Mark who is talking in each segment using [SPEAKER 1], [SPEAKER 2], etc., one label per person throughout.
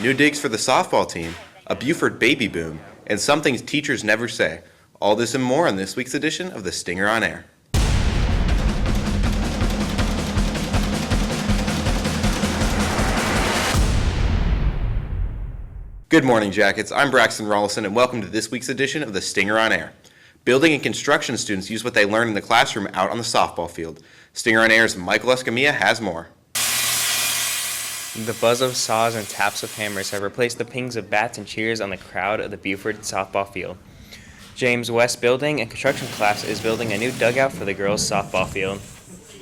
[SPEAKER 1] new digs for the softball team, a Buford baby boom, and some things teachers never say. All this and more on this week's edition of the Stinger on Air. Good morning, Jackets. I'm Braxton Rollison, and welcome to this week's edition of the Stinger on Air. Building and construction students use what they learn in the classroom out on the softball field. Stinger on Air's Michael Escamilla has more.
[SPEAKER 2] The buzz of saws and taps of hammers have replaced the pings of bats and cheers on the crowd of the Buford softball field. James West Building and Construction class is building a new dugout for the girls' softball field.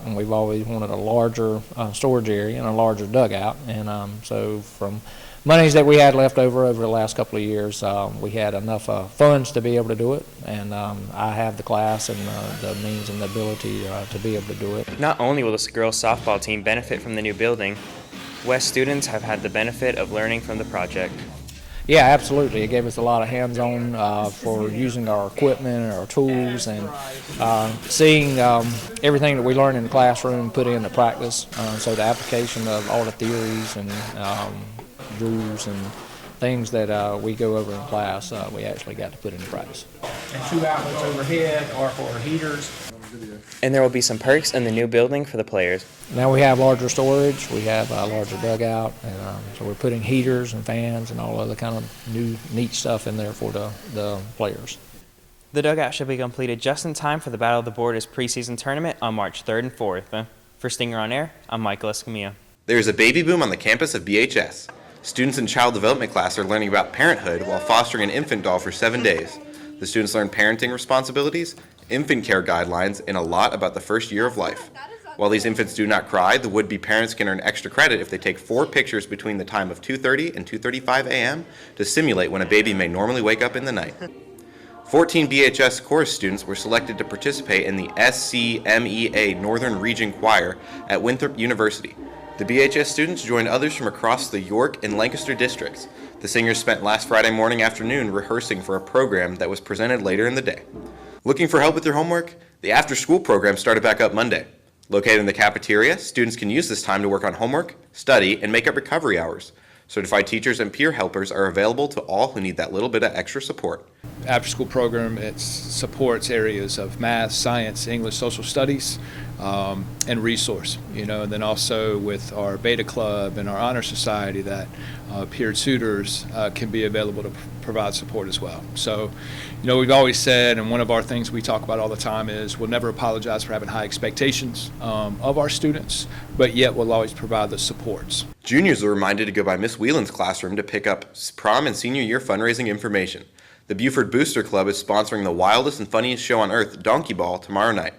[SPEAKER 3] And we've always wanted a larger storage area and a larger dugout, and so from monies that we had left over the last couple of years, we had enough funds to be able to do it, and I have the class and the means and the ability to be able to do it.
[SPEAKER 2] Not only will the girls' softball team benefit from the new building, West students have had the benefit of learning from the project.
[SPEAKER 3] Yeah, absolutely. It gave us a lot of hands-on for using our equipment and our tools, and seeing everything that we learned in the classroom put into practice. So the application of all the theories and rules and things that we go over in class, we actually got to put into practice.
[SPEAKER 4] And 2 outlets overhead are for heaters.
[SPEAKER 2] And there will be some perks in the new building for the players.
[SPEAKER 3] Now we have larger storage, we have a larger dugout, and so we're putting heaters and fans and all other kind of new neat stuff in there for the players.
[SPEAKER 2] The dugout should be completed just in time for the Battle of the Borders preseason tournament on March 3rd and 4th. For Stinger on Air, I'm Michael Escamilla.
[SPEAKER 1] There is a baby boom on the campus of BHS. Students in child development class are learning about parenthood while fostering an infant doll for 7 days. The students learn parenting responsibilities, infant care guidelines, and a lot about the first year of life. While these infants do not cry, the would-be parents can earn extra credit if they take 4 pictures between the time of 2:30 and 2:35 a.m. to simulate when a baby may normally wake up in the night. 14 BHS chorus students were selected to participate in the SCMEA Northern Region Choir at Winthrop University. The BHS students joined others from across the York and Lancaster districts. The singers spent last Friday afternoon rehearsing for a program that was presented later in the day. Looking for help with your homework? The after-school program started back up Monday. Located in the cafeteria, students can use this time to work on homework, study, and make up recovery hours. Certified teachers and peer helpers are available to all who need that little bit of extra support.
[SPEAKER 5] After-school program, it supports areas of math, science, English, social studies, and resource. And then also with our Beta Club and our Honor Society, that peer tutors can be available to provide support as well. So, we've always said, and one of our things we talk about all the time is we'll never apologize for having high expectations of our students, but yet we'll always provide the supports.
[SPEAKER 1] Juniors are reminded to go by Miss Whelan's classroom to pick up prom and senior year fundraising information. The Buford Booster Club is sponsoring the wildest and funniest show on earth, Donkey Ball, tomorrow night.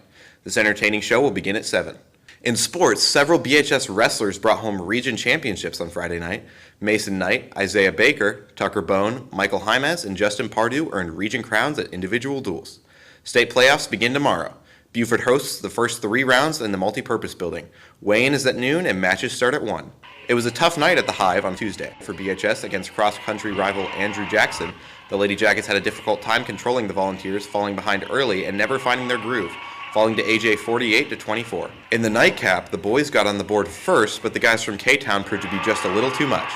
[SPEAKER 1] This entertaining show will begin at 7. In sports, several BHS wrestlers brought home region championships on Friday night. Mason Knight, Isaiah Baker, Tucker Bone, Michael Jaimes, and Justin Pardue earned region crowns at individual duels. State playoffs begin tomorrow. Buford hosts the first 3 rounds in the multipurpose building. Weigh-in is at noon and matches start at 1. It was a tough night at the Hive on Tuesday for BHS against cross-country rival Andrew Jackson. The Lady Jackets had a difficult time controlling the Volunteers, falling behind early and never finding their groove, falling to AJ 48-24. In the nightcap, the boys got on the board first, but the guys from K-Town proved to be just a little too much.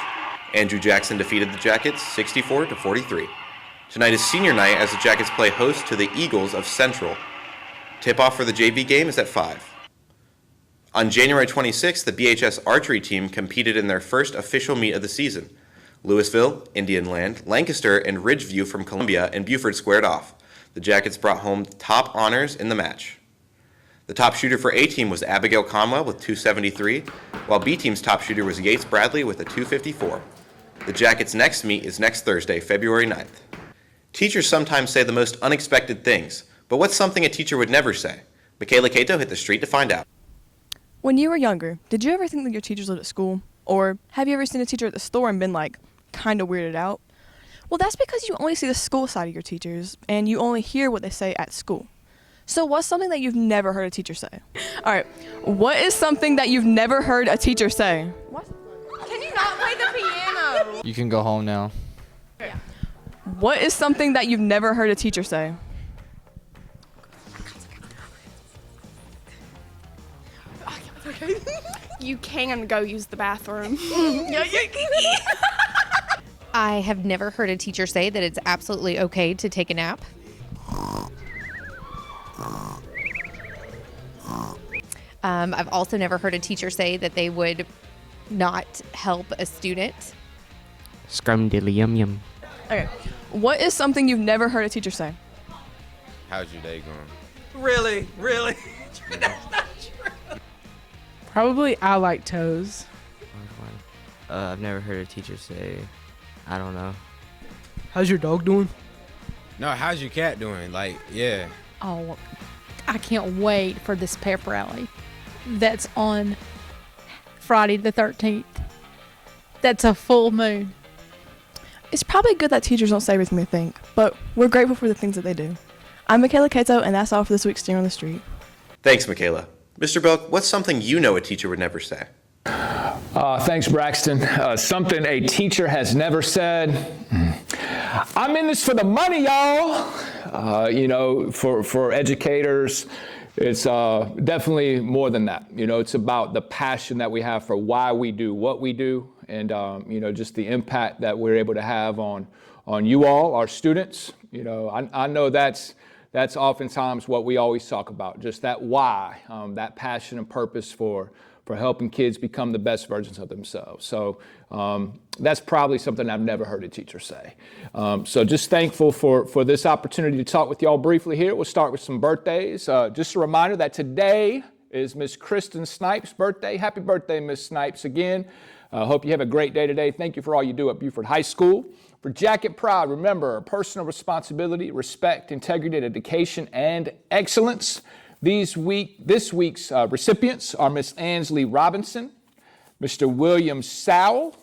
[SPEAKER 1] Andrew Jackson defeated the Jackets 64-43. Tonight is senior night as the Jackets play host to the Eagles of Central. Tip-off for the JV game is at 5. On January 26th, the BHS archery team competed in their first official meet of the season. Louisville, Indian Land, Lancaster, and Ridgeview from Columbia and Buford squared off. The Jackets brought home top honors in the match. The top shooter for A-team was Abigail Conwell with 273, while B-team's top shooter was Yates Bradley with a 254. The Jackets' next meet is next Thursday, February 9th. Teachers sometimes say the most unexpected things, but what's something a teacher would never say? Michaela Cato hit the street to find out.
[SPEAKER 6] When you were younger, did you ever think that your teachers lived at school? Or have you ever seen a teacher at the store and been kind of weirded out? Well, that's because you only see the school side of your teachers, and you only hear what they say at school. So what's something that you've never heard a teacher say? All right, what is something that you've never heard a teacher say? What?
[SPEAKER 7] Can you not play the piano?
[SPEAKER 8] You can go home now.
[SPEAKER 6] Yeah. What is something that you've never heard a teacher say?
[SPEAKER 7] You can go use the bathroom.
[SPEAKER 8] I have never heard a teacher say that it's absolutely okay to take a nap. I've also never heard a teacher say that they would not help a student.
[SPEAKER 2] Scrum-diddly-yum-yum.
[SPEAKER 6] Okay. What is something you've never heard a teacher say?
[SPEAKER 9] How's your day going?
[SPEAKER 10] Really?
[SPEAKER 11] Probably I like toes.
[SPEAKER 2] I've never heard a teacher say, I don't know.
[SPEAKER 11] How's your dog doing?
[SPEAKER 9] No, how's your cat doing? Like, yeah.
[SPEAKER 12] Oh, I can't wait for this pep rally that's on Friday the 13th. That's a full moon.
[SPEAKER 6] It's probably good that teachers don't say everything they think, but we're grateful for the things that they do. I'm Michaela Cato, and that's all for this week's Stinger on the Street.
[SPEAKER 1] Thanks, Michaela. Mr. Belk, what's something you know a teacher would never say?
[SPEAKER 13] Thanks, Braxton. Something a teacher has never said. I'm in this for the money, y'all. For educators, it's definitely more than that. It's about the passion that we have for why we do what we do, and just the impact that we're able to have on you all, our students. I know that's oftentimes what we always talk about, just that why, that passion and purpose for helping kids become the best versions of themselves. So that's probably something I've never heard a teacher say. So just thankful for this opportunity to talk with y'all briefly here. We'll start with some birthdays. Just a reminder that today is Miss Kristen Snipes' birthday. Happy birthday, Miss Snipes, again. Hope you have a great day today. Thank you for all you do at Buford High School. For Jacket Pride, remember personal responsibility, respect, integrity, dedication, and excellence. This week's recipients are Miss Ansley Robinson, Mr. William Sowell,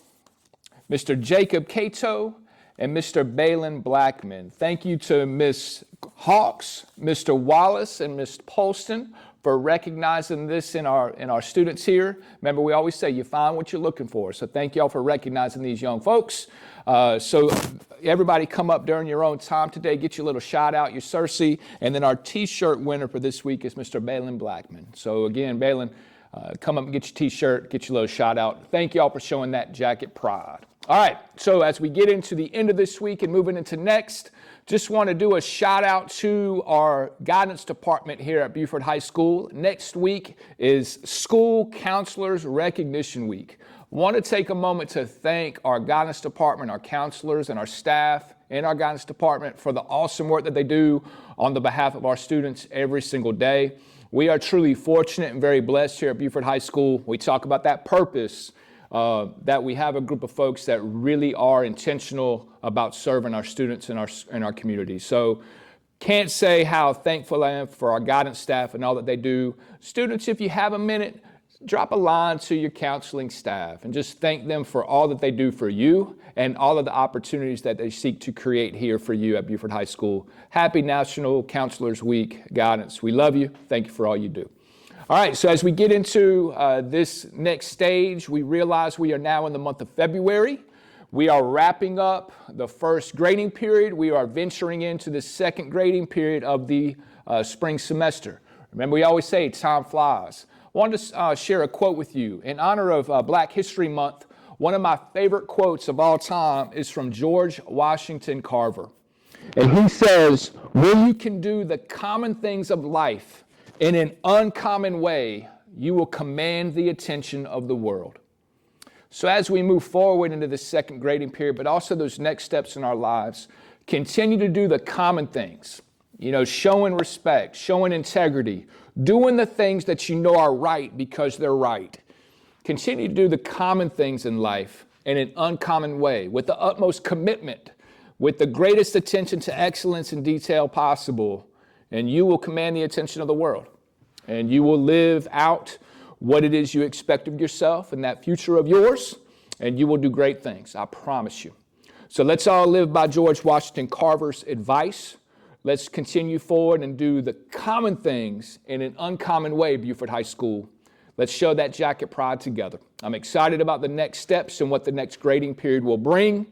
[SPEAKER 13] Mr. Jacob Cato, and Mr. Balin Blackman. Thank you to Miss Hawks, Mr. Wallace, and Miss Polston for recognizing this in our students here. Remember, we always say you find what you're looking for. So thank y'all for recognizing these young folks. So everybody come up during your own time today, get your little shout out, your Cersei, and then our t-shirt winner for this week is Mr. Balin Blackman. So again, Balin, come up and get your t-shirt, get your little shout out. Thank y'all for showing that Jacket Pride. All right, so as we get into the end of this week and moving into next, just want to do a shout out to our guidance department here at Buford High School. Next week is School Counselors Recognition Week. Want to take a moment to thank our guidance department, our counselors, and our staff in our guidance department for the awesome work that they do on the behalf of our students every single day. We are truly fortunate and very blessed here at Buford High School. We talk about that purpose, that we have a group of folks that really are intentional about serving our students in our community. So can't say how thankful I am for our guidance staff and all that they do. Students, if you have a minute, drop a line to your counseling staff and just thank them for all that they do for you and all of the opportunities that they seek to create here for you at Buford High School. Happy National Counselors Week, Guidance. We love you. Thank you for all you do. All right, so as we get into this next stage, we realize we are now in the month of February. We are wrapping up the first grading period. We are venturing into the second grading period of the spring semester. Remember, we always say time flies. I wanted to share a quote with you. In honor of Black History Month, one of my favorite quotes of all time is from George Washington Carver. And he says, when you can do the common things of life in an uncommon way, you will command the attention of the world. So as we move forward into the second grading period, but also those next steps in our lives, continue to do the common things, showing respect, showing integrity, doing the things that you know are right because they're right. Continue to do the common things in life in an uncommon way, with the utmost commitment, with the greatest attention to excellence and detail possible, and you will command the attention of the world. And you will live out what it is you expect of yourself and that future of yours, and you will do great things, I promise you. So let's all live by George Washington Carver's advice. Let's continue forward and do the common things in an uncommon way, Buford High School. Let's show that Jacket Pride together. I'm excited about the next steps and what the next grading period will bring.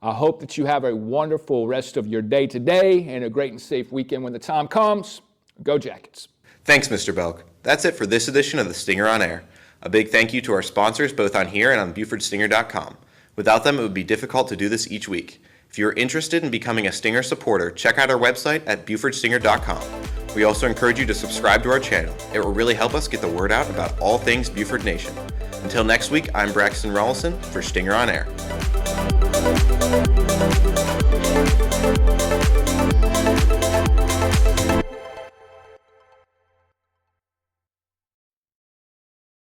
[SPEAKER 13] I hope that you have a wonderful rest of your day today and a great and safe weekend when the time comes. Go Jackets.
[SPEAKER 1] Thanks, Mr. Belk. That's it for this edition of the Stinger on Air. A big thank you to our sponsors both on here and on BufordStinger.com. Without them, it would be difficult to do this each week. If you're interested in becoming a Stinger supporter, check out our website at BufordStinger.com. We also encourage you to subscribe to our channel. It will really help us get the word out about all things Buford Nation. Until next week, I'm Braxton Rawlson for Stinger on Air.